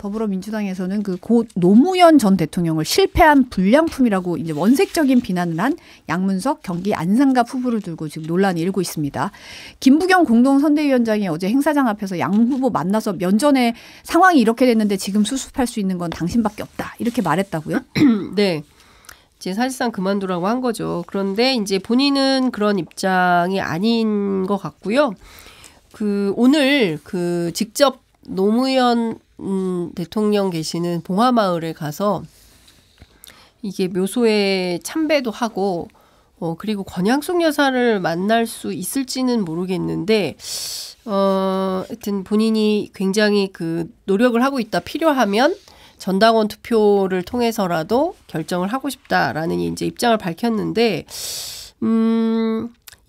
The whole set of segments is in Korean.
더불어민주당에서는 그 고 노무현 전 대통령을 실패한 불량품이라고 이제 원색적인 비난을 한 양문석 경기 안산갑 후보를 두고 지금 논란이 일고 있습니다. 김부겸 공동선대위원장이 어제 행사장 앞에서 양 후보 만나서 면전에 상황이 이렇게 됐는데 지금 수습할 수 있는 건 당신밖에 없다 이렇게 말했다고요? 네. 이제 사실상 그만두라고 한 거죠. 그런데 이제 본인은 그런 입장이 아닌 것 같고요. 오늘 직접 노무현 대통령 계시는 봉화마을에 가서 이게 묘소에 참배도 하고 그리고 권양숙 여사를 만날 수 있을지는 모르겠는데 하여튼 본인이 굉장히 노력을 하고 있다. 필요하면 전당원 투표를 통해서라도 결정을 하고 싶다라는 이제 입장을 밝혔는데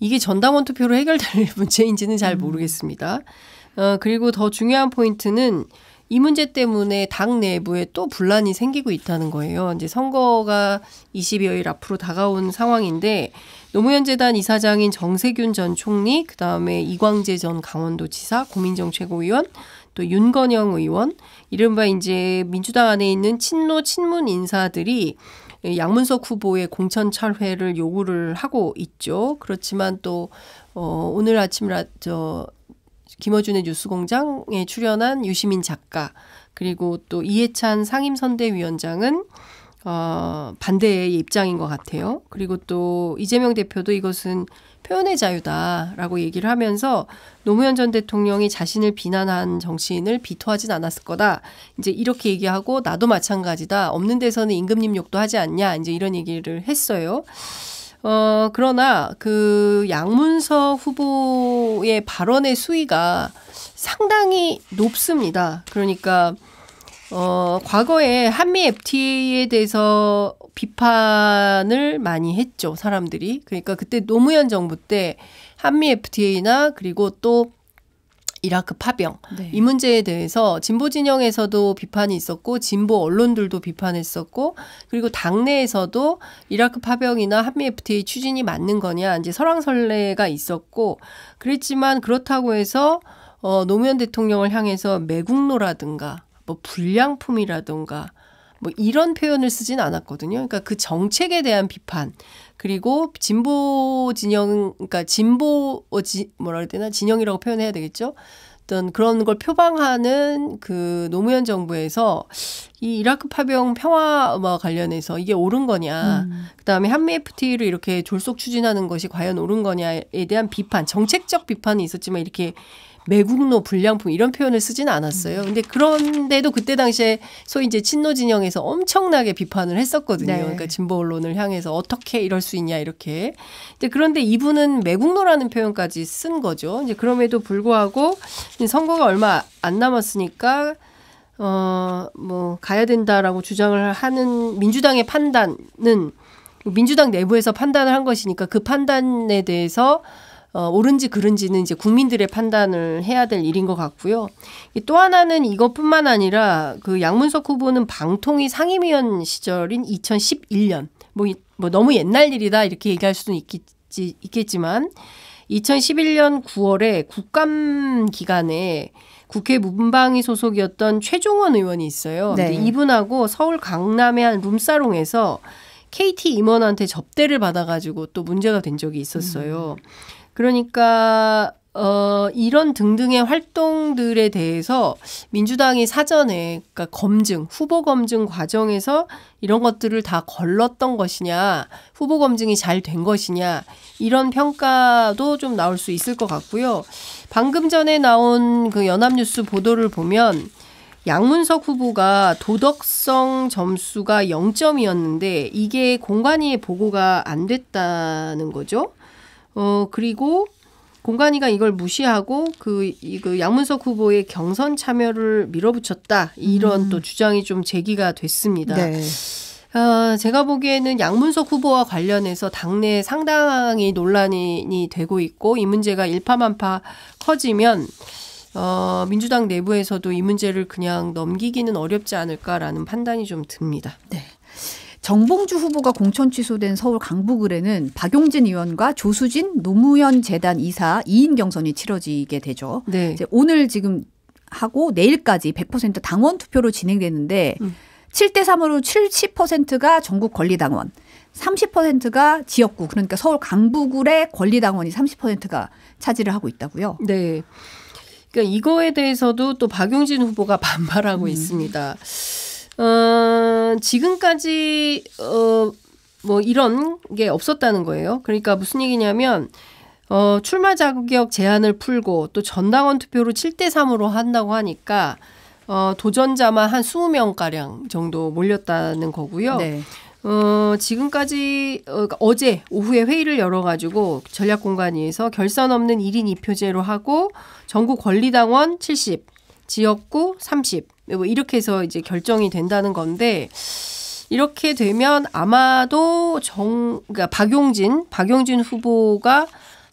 이게 전당원 투표로 해결될 문제인지는 잘 모르겠습니다. 그리고 더 중요한 포인트는 이 문제 때문에 당 내부에 또 분란이 생기고 있다는 거예요. 이제 선거가 20여일 앞으로 다가온 상황인데 노무현 재단 이사장인 정세균 전 총리, 그다음에 이광재 전 강원도지사, 고민정 최고위원, 또 윤건영 의원, 이른바 이제 민주당 안에 있는 친노 친문 인사들이 양문석 후보의 공천 철회를 요구를 하고 있죠. 그렇지만 또 오늘 아침 김어준의 뉴스공장에 출연한 유시민 작가 그리고 또 이해찬 상임선대위원장은 반대의 입장인 것 같아요. 그리고 또 이재명 대표도 이것은 표현의 자유다라고 얘기를 하면서 노무현 전 대통령이 자신을 비난한 정치인을 비토하진 않았을 거다. 이제 이렇게 얘기하고 나도 마찬가지다. 없는 데서는 임금님 욕도 하지 않냐. 이제 이런 얘기를 했어요. 그러나 양문석 후보의 발언의 수위가 상당히 높습니다. 그러니까 과거에 한미 FTA에 대해서 비판을 많이 했죠, 사람들이. 그러니까 그때 노무현 정부 때 한미 FTA나 그리고 또 이라크 파병 네. 이 문제에 대해서 진보 진영에서도 비판이 있었고 진보 언론들도 비판했었고 그리고 당내에서도 이라크 파병이나 한미 FTA 추진이 맞는 거냐 이제 설왕설래가 있었고 그랬지만 그렇다고 해서 노무현 대통령을 향해서 매국노라든가 뭐 불량품이라든가 뭐 이런 표현을 쓰진 않았거든요. 그러니까 그 정책에 대한 비판 그리고 진보 진영 그러니까 뭐라 해야 되나 진영이라고 표현해야 되겠죠. 어떤 그런 걸 표방하는 노무현 정부에서 이 이라크 파병 평화와 관련해서 이게 옳은 거냐. 그다음에 한미 FTA를 이렇게 졸속 추진하는 것이 과연 옳은 거냐에 대한 비판, 정책적 비판이 있었지만 이렇게 매국노, 불량품 이런 표현을 쓰지는 않았어요. 근데 그런데도 그때 당시에 소위 이제 친노 진영에서 엄청나게 비판을 했었거든요. 네. 그러니까 진보 언론을 향해서 어떻게 이럴 수 있냐 이렇게. 근데 그런데 이분은 매국노라는 표현까지 쓴 거죠. 이제 그럼에도 불구하고 선거가 얼마 안 남았으니까 뭐 가야 된다라고 주장을 하는 민주당의 판단은 민주당 내부에서 판단을 한 것이니까 그 판단에 대해서 옳은지 그른지는 이제 국민들의 판단을 해야 될 일인 것 같고요. 또 하나는 이것뿐만 아니라 양문석 후보는 방통위 상임위원 시절인 2011년 뭐 너무 옛날 일이다 이렇게 얘기할 수는 있겠지만 2011년 9월에 국감 기간에 국회 문방위 소속이었던 최종원 의원이 있어요. 네. 근데 이분하고 서울 강남의 한 룸사롱에서 KT 임원한테 접대를 받아가지고 또 문제가 된 적이 있었어요. 그러니까 이런 등등의 활동들에 대해서 민주당이 사전에 그러니까 후보 검증 과정에서 이런 것들을 다 걸렀던 것이냐, 후보 검증이 잘 된 것이냐 이런 평가도 좀 나올 수 있을 것 같고요. 방금 전에 나온 연합뉴스 보도를 보면 양문석 후보가 도덕성 점수가 0점이었는데 이게 공관위의 보고가 안 됐다는 거죠. 그리고 공관위가 이걸 무시하고 양문석 후보의 경선 참여를 밀어붙였다. 이런 또 주장이 좀 제기가 됐습니다. 네. 제가 보기에는 양문석 후보와 관련해서 당내에 상당히 논란이 되고 있고 이 문제가 일파만파 커지면 민주당 내부에서도 이 문제를 그냥 넘기기는 어렵지 않을까라는 판단이 좀 듭니다. 네. 정봉주 후보가 공천 취소된 서울 강북을에는 박용진 의원과 조수진 노무현 재단 이사 2인 경선이 치러지게 되죠. 네. 이제 오늘 지금 하고 내일까지 100% 당원 투표로 진행되는데 7대3으로 70%가 전국 권리당원, 30%가 지역구, 그러니까 서울 강북구의 권리당원이 30%가 차지를 하고 있다고요. 네. 그러니까 이거에 대해서도 또 박용진 후보가 반발하고 있습니다. 지금까지 뭐 이런 게 없었다는 거예요. 그러니까 무슨 얘기냐면 출마 자격 제한을 풀고 또 전당원 투표로 7대3으로 한다고 하니까 도전자만 한 20명가량 정도 몰렸다는 거고요. 네. 지금까지 어제 오후에 회의를 열어가지고 전략공관위에서 결선 없는 1인 2표제로 하고 전국 권리당원 70, 지역구 30 뭐 이렇게 해서 이제 결정이 된다는 건데 이렇게 되면 아마도 그러니까 박용진 후보가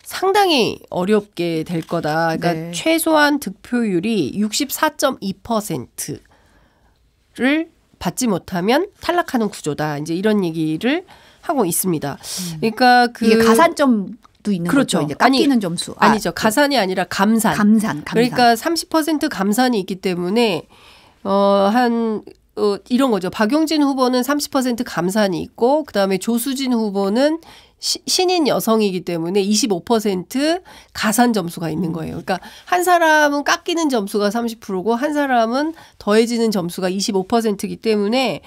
상당히 어렵게 될 거다. 그러니까 네. 최소한 득표율이 64.2%를 받지 못하면 탈락하는 구조다. 이제 이런 얘기를 하고 있습니다. 그러니까 이게 가산점도 있는 그렇죠. 거죠. 이제 깎이는 점수. 아니죠. 가산이 아니라 감산. 감산. 그러니까 30% 감산이 있기 때문에 이런 거죠. 박용진 후보는 30% 감산이 있고 그다음에 조수진 후보는 신인 여성이기 때문에 25% 가산 점수가 있는 거예요. 그러니까 한 사람은 깎이는 점수가 30%고 한 사람은 더해지는 점수가 25%이기 때문에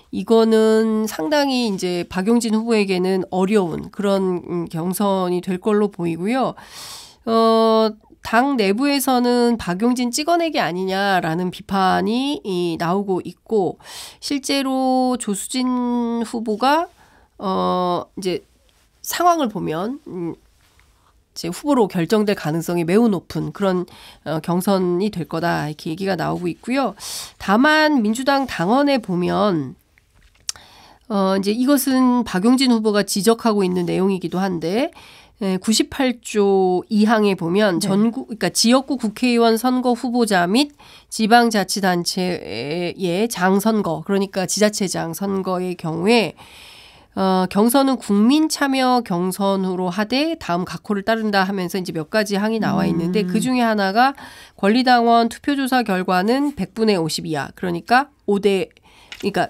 이거는 상당히 이제 박용진 후보에게는 어려운 그런 경선이 될 걸로 보이고요. 당 내부에서는 박용진 찍어내기 아니냐라는 비판이 나오고 있고 실제로 조수진 후보가 이제 상황을 보면 이제 후보로 결정될 가능성이 매우 높은 그런 경선이 될 거다 이렇게 얘기가 나오고 있고요. 다만 민주당 당원에 보면 이제 이것은 박용진 후보가 지적하고 있는 내용이기도 한데 98조 2항에 보면 그러니까 지역구 국회의원 선거 후보자 및 지방자치단체의 장 선거, 그러니까 지자체장 선거의 경우에 경선은 국민 참여 경선으로 하되 다음 각호를 따른다 하면서 이제 몇 가지 항이 나와 있는데 그 중에 하나가 권리당원 투표조사 결과는 100분의 50 이하, 그러니까 그러니까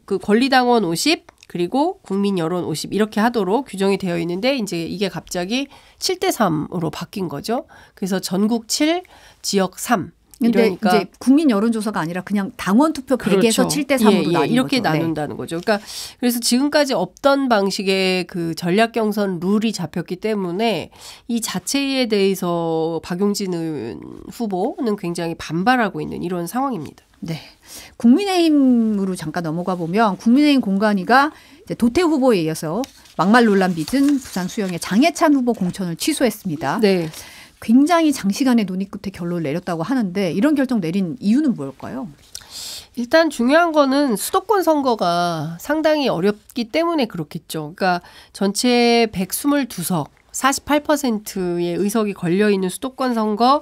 그 권리당원 50 그리고 국민 여론 50 이렇게 하도록 규정이 되어 있는데 이제 이게 갑자기 7대3으로 바뀐 거죠. 그래서 전국 7, 지역 3. 근데 이러니까 이제 국민 여론조사가 아니라 그냥 당원 투표 100에서 7대3으로 나뉜 이렇게 거죠. 나눈다는 거죠. 그러니까 그래서 지금까지 없던 방식의 그 전략 경선 룰이 잡혔기 때문에 이 자체에 대해서 박용진 후보는 굉장히 반발하고 있는 이런 상황입니다. 네. 국민의힘으로 잠깐 넘어가 보면 국민의힘 공관위가 이제 도태 후보에 이어서 막말 논란 빚은 부산 수영의 장해찬 후보 공천을 취소했습니다. 네. 굉장히 장시간의 논의 끝에 결론을 내렸다고 하는데 이런 결정 내린 이유는 뭘까요? 일단 중요한 거는 수도권 선거가 상당히 어렵기 때문에 그렇겠죠. 그러니까 전체 122석, 48%의 의석이 걸려있는 수도권 선거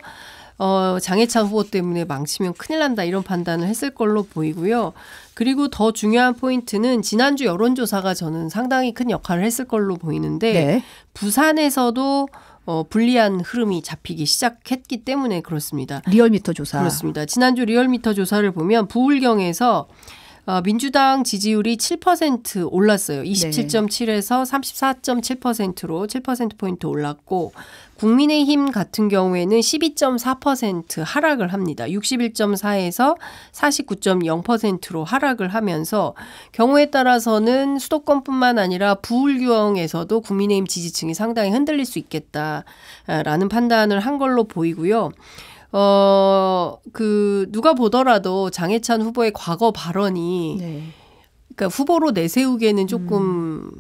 장해찬 후보 때문에 망치면 큰일 난다 이런 판단을 했을 걸로 보이고요. 그리고 더 중요한 포인트는 지난주 여론조사가 저는 상당히 큰 역할을 했을 걸로 보이는데 네. 부산에서도 불리한 흐름이 잡히기 시작했기 때문에 그렇습니다. 리얼미터 조사. 그렇습니다. 지난주 리얼미터 조사를 보면 부울경에서 민주당 지지율이 7% 올랐어요. 27.7에서 34.7%로 7%포인트 올랐고 국민의힘 같은 경우에는 12.4% 하락을 합니다. 61.4에서 49.0%로 하락을 하면서 경우에 따라서는 수도권뿐만 아니라 부울경에서도 국민의힘 지지층이 상당히 흔들릴 수 있겠다라는 판단을 한 걸로 보이고요. 누가 보더라도 장해찬 후보의 과거 발언이 그러니까 후보로 내세우기에는 조금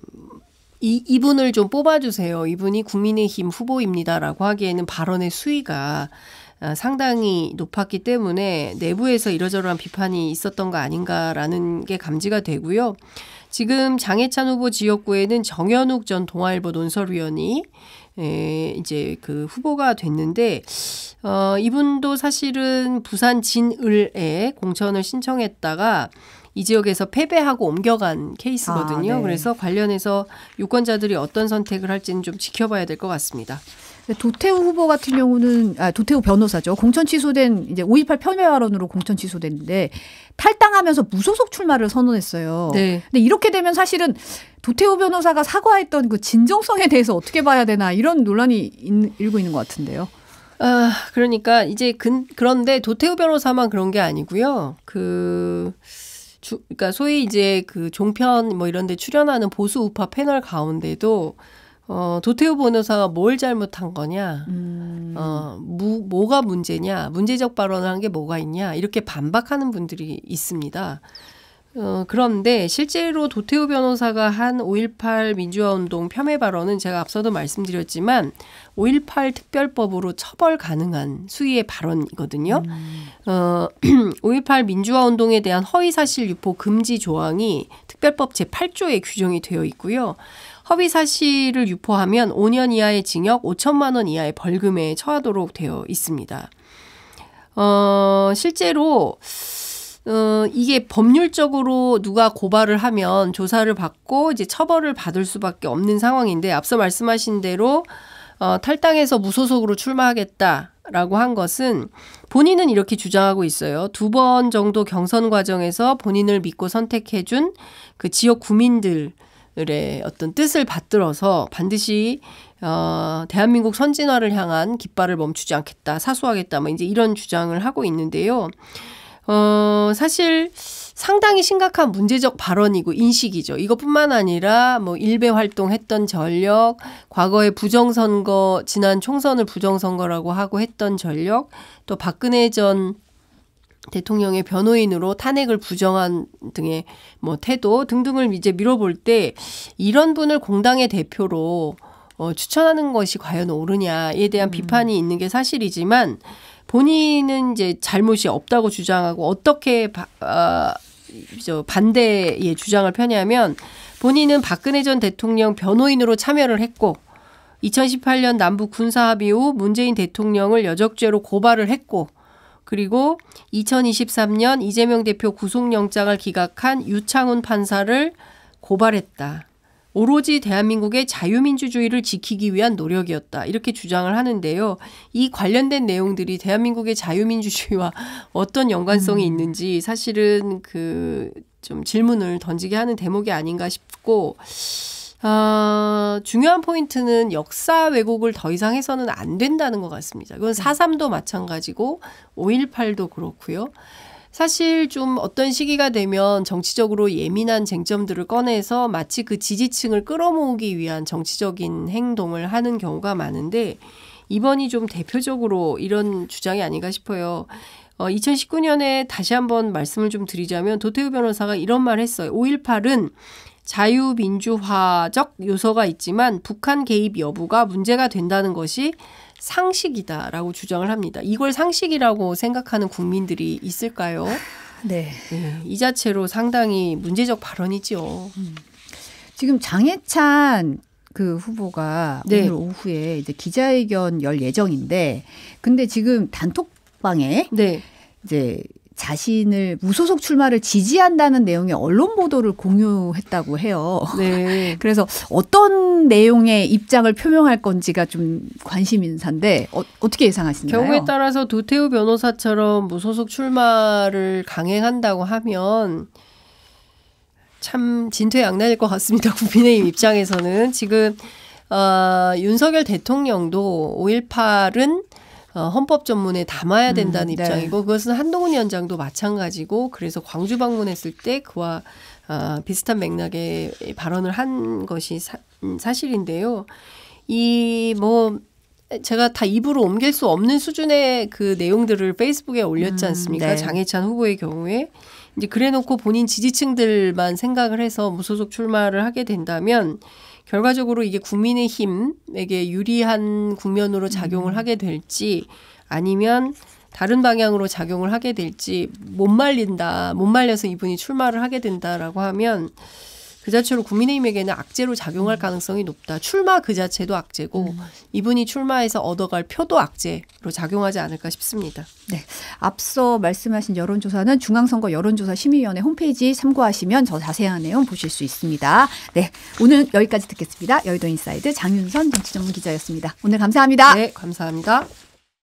이분을 좀 뽑아주세요. 이분이 국민의힘 후보입니다라고 하기에는 발언의 수위가 상당히 높았기 때문에 내부에서 이러저러한 비판이 있었던 거 아닌가라는 게 감지가 되고요. 지금 장해찬 후보 지역구에는 정현욱 전 동아일보 논설위원이 이제 그 후보가 됐는데 이분도 사실은 부산 진을에 공천을 신청했다가 이 지역에서 패배하고 옮겨간 케이스거든요. 네. 그래서 관련해서 유권자들이 어떤 선택을 할지는 좀 지켜봐야 될 것 같습니다. 도태우 후보 같은 경우는 도태우 변호사죠. 공천 취소된 이제 5.18 폄훼 발언으로 공천 취소됐는데 탈당하면서 무소속 출마를 선언했어요. 네. 근데 이렇게 되면 사실은 도태우 변호사가 사과했던 그 진정성에 대해서 어떻게 봐야 되나 이런 논란이 일고 있는 것 같은데요. 그러니까 이제 그런데 도태우 변호사만 그런 게 아니고요. 그러니까 소위 이제 그 종편 뭐 이런 데 출연하는 보수 우파 패널 가운데도 도태우 변호사가 뭘 잘못한 거냐, 뭐가 문제냐, 문제적 발언을 한 게 뭐가 있냐, 이렇게 반박하는 분들이 있습니다. 그런데 실제로 도태우 변호사가 한 5.18 민주화운동 폄훼 발언은 제가 앞서도 말씀드렸지만 5.18 특별법으로 처벌 가능한 수위의 발언이거든요. 5.18 민주화운동에 대한 허위사실 유포 금지 조항이 특별법 제8조에 규정이 되어 있고요. 허위사실을 유포하면 5년 이하의 징역 5천만 원 이하의 벌금에 처하도록 되어 있습니다. 실제로 이게 법률적으로 누가 고발을 하면 조사를 받고 이제 처벌을 받을 수밖에 없는 상황인데 앞서 말씀하신 대로 탈당해서 무소속으로 출마하겠다라고 한 것은 본인은 이렇게 주장하고 있어요. 2번 정도 경선 과정에서 본인을 믿고 선택해준 그 지역 구민들의 어떤 뜻을 받들어서 반드시 대한민국 선진화를 향한 깃발을 멈추지 않겠다, 사수하겠다, 뭐 이제 이런 주장을 하고 있는데요. 사실 상당히 심각한 문제적 발언이고 인식이죠. 이것뿐만 아니라 뭐 일베 활동했던 전력, 과거의 부정선거, 지난 총선을 부정선거라고 하고 했던 전력, 또 박근혜 전 대통령의 변호인으로 탄핵을 부정한 등의 뭐 태도 등등을 이제 밀어볼 때 이런 분을 공당의 대표로 추천하는 것이 과연 옳으냐에 대한 비판이 있는 게 사실이지만 본인은 이제 잘못이 없다고 주장하고 어떻게 반대의 주장을 펴냐면 본인은 박근혜 전 대통령 변호인으로 참여를 했고 2018년 남북 군사합의 후 문재인 대통령을 여적죄로 고발을 했고 그리고 2023년 이재명 대표 구속영장을 기각한 유창훈 판사를 고발했다. 오로지 대한민국의 자유민주주의를 지키기 위한 노력이었다. 이렇게 주장을 하는데요. 이 관련된 내용들이 대한민국의 자유민주주의와 어떤 연관성이 있는지 사실은 좀 질문을 던지게 하는 대목이 아닌가 싶고 중요한 포인트는 역사 왜곡을 더 이상 해서는 안 된다는 것 같습니다. 그건 4.3도 마찬가지고 5.18도 그렇고요. 사실 좀 어떤 시기가 되면 정치적으로 예민한 쟁점들을 꺼내서 마치 그 지지층을 끌어모으기 위한 정치적인 행동을 하는 경우가 많은데 이번이 좀 대표적으로 이런 주장이 아닌가 싶어요. 2019년에 다시 한번 말씀을 좀 드리자면 도태우 변호사가 이런 말 했어요. 5.18은 자유민주화적 요소가 있지만 북한 개입 여부가 문제가 된다는 것이 상식이다라고 주장을 합니다. 이걸 상식이라고 생각하는 국민들이 있을까요? 네. 이 자체로 상당히 문제적 발언이죠. 지금 장해찬 그 후보가 오늘 오후에 이제 기자회견 열 예정인데, 근데 지금 단톡방에 이제 자신을 무소속 출마를 지지한다는 내용의 언론 보도를 공유했다고 해요. 네. 그래서 어떤 내용의 입장을 표명할 건지가 좀 관심 인사인데 어떻게 예상하시나요? 경우에 따라서 도태우 변호사처럼 무소속 출마를 강행한다고 하면 참 진퇴양난일 것 같습니다. 국민의힘 입장에서는 지금 윤석열 대통령도 5.18은 헌법 전문에 담아야 된다는 입장이고 그것은 한동훈 위원장도 마찬가지고 그래서 광주 방문했을 때 그와 비슷한 맥락의 발언을 한 것이 사실인데요. 제가 다 입으로 옮길 수 없는 수준의 그 내용들을 페이스북에 올렸지 않습니까? 장해찬 후보의 경우에. 이제 그래놓고 본인 지지층들만 생각을 해서 무소속 출마를 하게 된다면 결과적으로 이게 국민의힘에게 유리한 국면으로 작용을 하게 될지 아니면 다른 방향으로 작용을 하게 될지 못 말려서 이분이 출마를 하게 된다라고 하면 그 자체로 국민의힘에게는 악재로 작용할 가능성이 높다. 출마 그 자체도 악재고 이분이 출마해서 얻어갈 표도 악재로 작용하지 않을까 싶습니다. 네, 앞서 말씀하신 여론조사는 중앙선거 여론조사 심의위원회 홈페이지 참고하시면 더 자세한 내용 보실 수 있습니다. 네, 오늘 여기까지 듣겠습니다. 여의도 인사이드 장윤선 정치전문기자였습니다. 오늘 감사합니다. 네, 감사합니다.